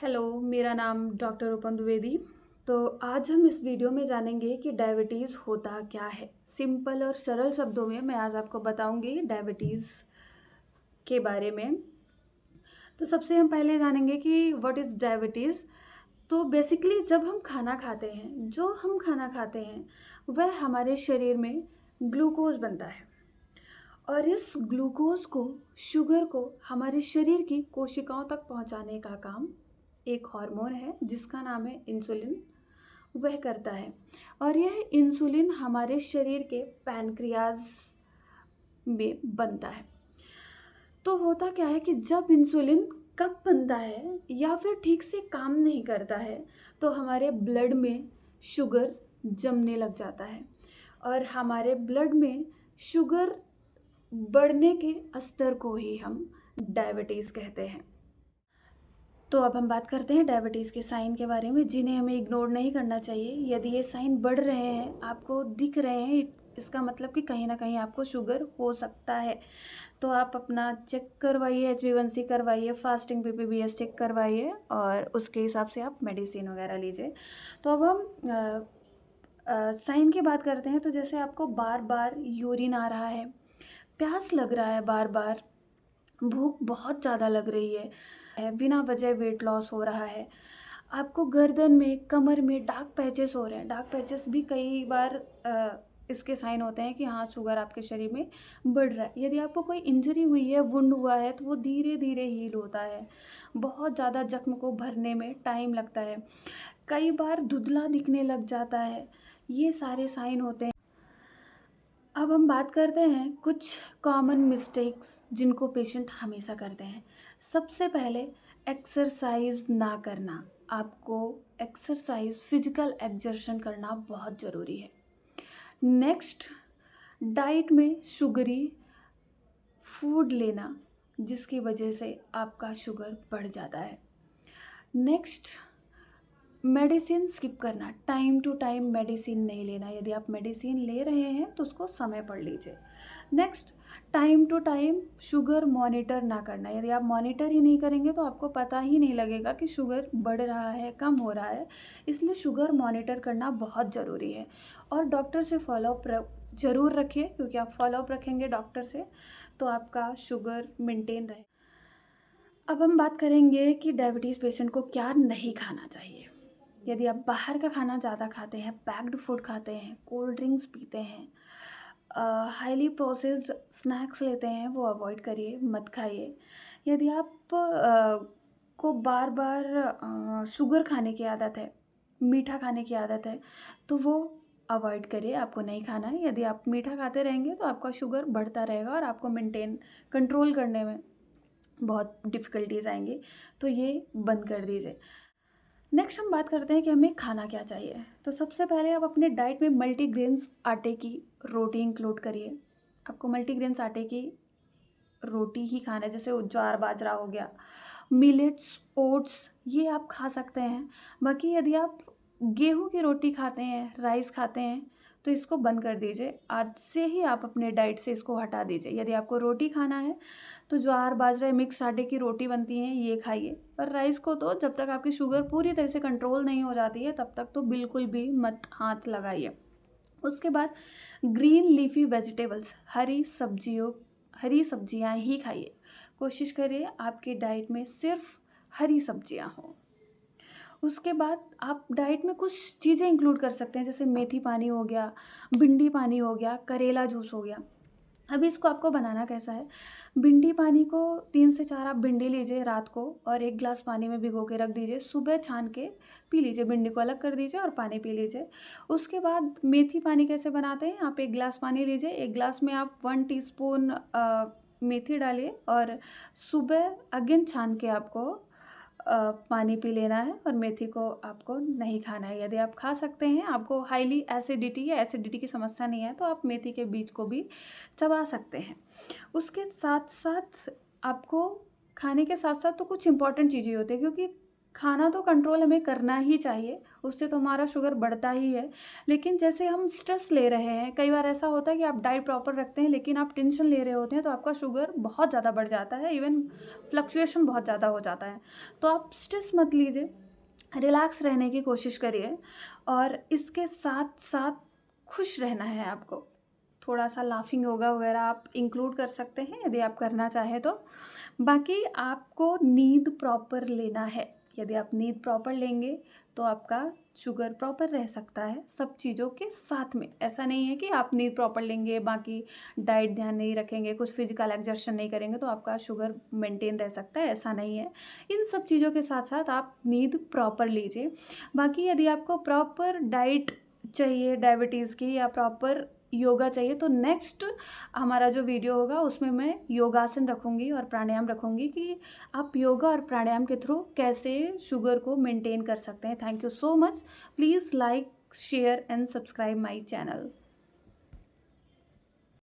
Hello, मेरा नाम doctor रूपम द्विवेदी। तो आज हम इस वीडियो में जानेंगे कि डायबिटीज़ होता क्या है। सिंपल और सरल शब्दों में मैं आज आपको बताऊंगी डायबिटीज़ के बारे में। तो सबसे हम पहले जानेंगे कि व्हाट इज़ डायबिटीज़। तो बेसिकली जब हम खाना खाते हैं, जो हम खाना खाते हैं वह हमारे शरीर में ग्लूकोज बनता है और इस ग्लूकोज को, शुगर को हमारे शरीर की कोशिकाओं तक पहुंचाने का काम एक हार्मोन है जिसका नाम है इंसुलिन, वह करता है। और यह इंसुलिन हमारे शरीर के पैनक्रियाज में बनता है। तो होता क्या है कि जब इंसुलिन कम बनता है या फिर ठीक से काम नहीं करता है तो हमारे ब्लड में शुगर जमने लग जाता है और हमारे ब्लड में शुगर बढ़ने के स्तर को ही हम डायबिटीज़ कहते हैं। तो अब हम बात करते हैं डायबिटीज़ के साइन के बारे में, जिन्हें हमें इग्नोर नहीं करना चाहिए। यदि ये साइन बढ़ रहे हैं, आपको दिख रहे हैं, इसका मतलब कि कहीं ना कहीं आपको शुगर हो सकता है। तो आप अपना चेक करवाइए, HbA1c करवाइए, फास्टिंग PPBS चेक करवाइए और उसके हिसाब से आप मेडिसिन वगैरह लीजिए। तो अब हम साइन की बात करते हैं। तो जैसे आपको बार बार यूरिन आ रहा है, प्यास लग रहा है, बार बार भूख बहुत ज़्यादा लग रही है, बिना वजह वेट लॉस हो रहा है, आपको गर्दन में, कमर में डार्क पैचेस हो रहे हैं। डार्क पैचेस भी कई बार इसके साइन होते हैं कि हाँ, शुगर आपके शरीर में बढ़ रहा है। यदि आपको कोई इंजरी हुई है, वुंड हुआ है, तो वो धीरे धीरे हील होता है। बहुत ज़्यादा जख्म को भरने में टाइम लगता है। कई बार धुंधला दिखने लग जाता है। ये सारे साइन होते हैं। अब हम बात करते हैं कुछ कॉमन मिस्टेक्स जिनको पेशेंट हमेशा करते हैं। सबसे पहले एक्सरसाइज ना करना। आपको एक्सरसाइज, फिजिकल एक्सर्शन करना बहुत ज़रूरी है। नेक्स्ट, डाइट में शुगरी फूड लेना जिसकी वजह से आपका शुगर बढ़ जाता है। नेक्स्ट, मेडिसिन स्किप करना। टाइम टू टाइम मेडिसिन नहीं लेना। यदि आप मेडिसिन ले रहे हैं तो उसको समय पर लीजिए। Next, time to time sugar monitor ना करना। यदि आप मॉनिटर ही नहीं करेंगे तो आपको पता ही नहीं लगेगा कि शुगर बढ़ रहा है, कम हो रहा है। इसलिए शुगर मॉनिटर करना बहुत ज़रूरी है और डॉक्टर से फॉलोअप ज़रूर रखिए, क्योंकि आप फॉलोअप रखेंगे डॉक्टर से तो आपका शुगर मेंटेन रहे। अब हम बात करेंगे कि डायबिटीज़ पेशेंट को क्या नहीं खाना चाहिए। यदि आप बाहर का खाना ज़्यादा खाते हैं, पैक्ड फूड खाते हैं, कोल्ड ड्रिंक्स पीते हैं, हाईली प्रोसेस्ड स्नैक्स लेते हैं, वो अवॉइड करिए, मत खाइए। यदि आप को बार बार शुगर खाने की आदत है, मीठा खाने की आदत है, तो वो अवॉइड करिए, आपको नहीं खाना है। यदि आप मीठा खाते रहेंगे तो आपका शुगर बढ़ता रहेगा और आपको मेंटेन, कंट्रोल करने में बहुत डिफ़िकल्टीज आएंगी। तो ये बंद कर दीजिए। नेक्स्ट हम बात करते हैं कि हमें खाना क्या चाहिए। तो सबसे पहले आप अपने डाइट में मल्टीग्रेन्स आटे की रोटी इंक्लूड करिए। आपको मल्टीग्रेन्स आटे की रोटी ही खाना है, जैसे ज्वार बाजरा हो गया, मिलेट्स, ओट्स, ये आप खा सकते हैं। बाकी यदि आप गेहूं की रोटी खाते हैं, राइस खाते हैं, तो इसको बंद कर दीजिए। आज से ही आप अपने डाइट से इसको हटा दीजिए। यदि आपको रोटी खाना है तो ज्वार बाजरा मिक्स आटे की रोटी बनती है, ये खाइए। और राइस को तो जब तक आपकी शुगर पूरी तरह से कंट्रोल नहीं हो जाती है तब तक तो बिल्कुल भी मत हाथ लगाइए। उसके बाद ग्रीन लीफी वेजिटेबल्स, हरी सब्जियां ही खाइए। कोशिश करिए आपकी डाइट में सिर्फ हरी सब्जियां हों। उसके बाद आप डाइट में कुछ चीज़ें इंक्लूड कर सकते हैं, जैसे मेथी पानी हो गया, भिंडी पानी हो गया, करेला जूस हो गया। अभी इसको आपको बनाना कैसा है। भिंडी पानी को 3 से 4 आप भिंडी लीजिए रात को और 1 ग्लास पानी में भिगो के रख दीजिए। सुबह छान के पी लीजिए, भिंडी को अलग कर दीजिए और पानी पी लीजिए। उसके बाद मेथी पानी कैसे बनाते हैं, आप 1 ग्लास पानी लीजिए, 1 ग्लास में आप 1 टीस्पून मेथी डालिए और सुबह अगेन छान के आपको पानी पी लेना है और मेथी को आपको नहीं खाना है। यदि आप खा सकते हैं, आपको हाईली एसिडिटी या एसिडिटी की समस्या नहीं है, तो आप मेथी के बीज को भी चबा सकते हैं। उसके साथ साथ आपको खाने के साथ साथ तो कुछ इंपॉर्टेंट चीज़ें होती है, क्योंकि खाना तो कंट्रोल हमें करना ही चाहिए, उससे तो हमारा शुगर बढ़ता ही है। लेकिन जैसे हम स्ट्रेस ले रहे हैं, कई बार ऐसा होता है कि आप डाइट प्रॉपर रखते हैं लेकिन आप टेंशन ले रहे होते हैं, तो आपका शुगर बहुत ज़्यादा बढ़ जाता है, इवन फ्लक्चुएशन बहुत ज़्यादा हो जाता है। तो आप स्ट्रेस मत लीजिए, रिलैक्स रहने की कोशिश करिए और इसके साथ-साथ खुश रहना है आपको। थोड़ा-सा लाफिंग योगा वगैरह आप इंक्लूड कर सकते हैं यदि आप करना चाहें तो। बाकी आपको नींद प्रॉपर लेना है। यदि आप नींद प्रॉपर लेंगे तो आपका शुगर प्रॉपर रह सकता है सब चीज़ों के साथ में। ऐसा नहीं है कि आप नींद प्रॉपर लेंगे, बाकी डाइट ध्यान नहीं रखेंगे, कुछ फिजिकल एक्सर्शन नहीं करेंगे तो आपका शुगर मेंटेन रह सकता है, ऐसा नहीं है। इन सब चीज़ों के साथ-साथ आप नींद प्रॉपर लीजिए। बाकी यदि आपको प्रॉपर डाइट चाहिए डायबिटीज़ की या प्रॉपर योगा चाहिए तो नेक्स्ट हमारा जो वीडियो होगा उसमें मैं योगासन रखूँगी और प्राणायाम रखूँगी कि आप योगा और प्राणायाम के थ्रू कैसे शुगर को मेंटेन कर सकते हैं। Thank you so much. Please like, share and subscribe my channel.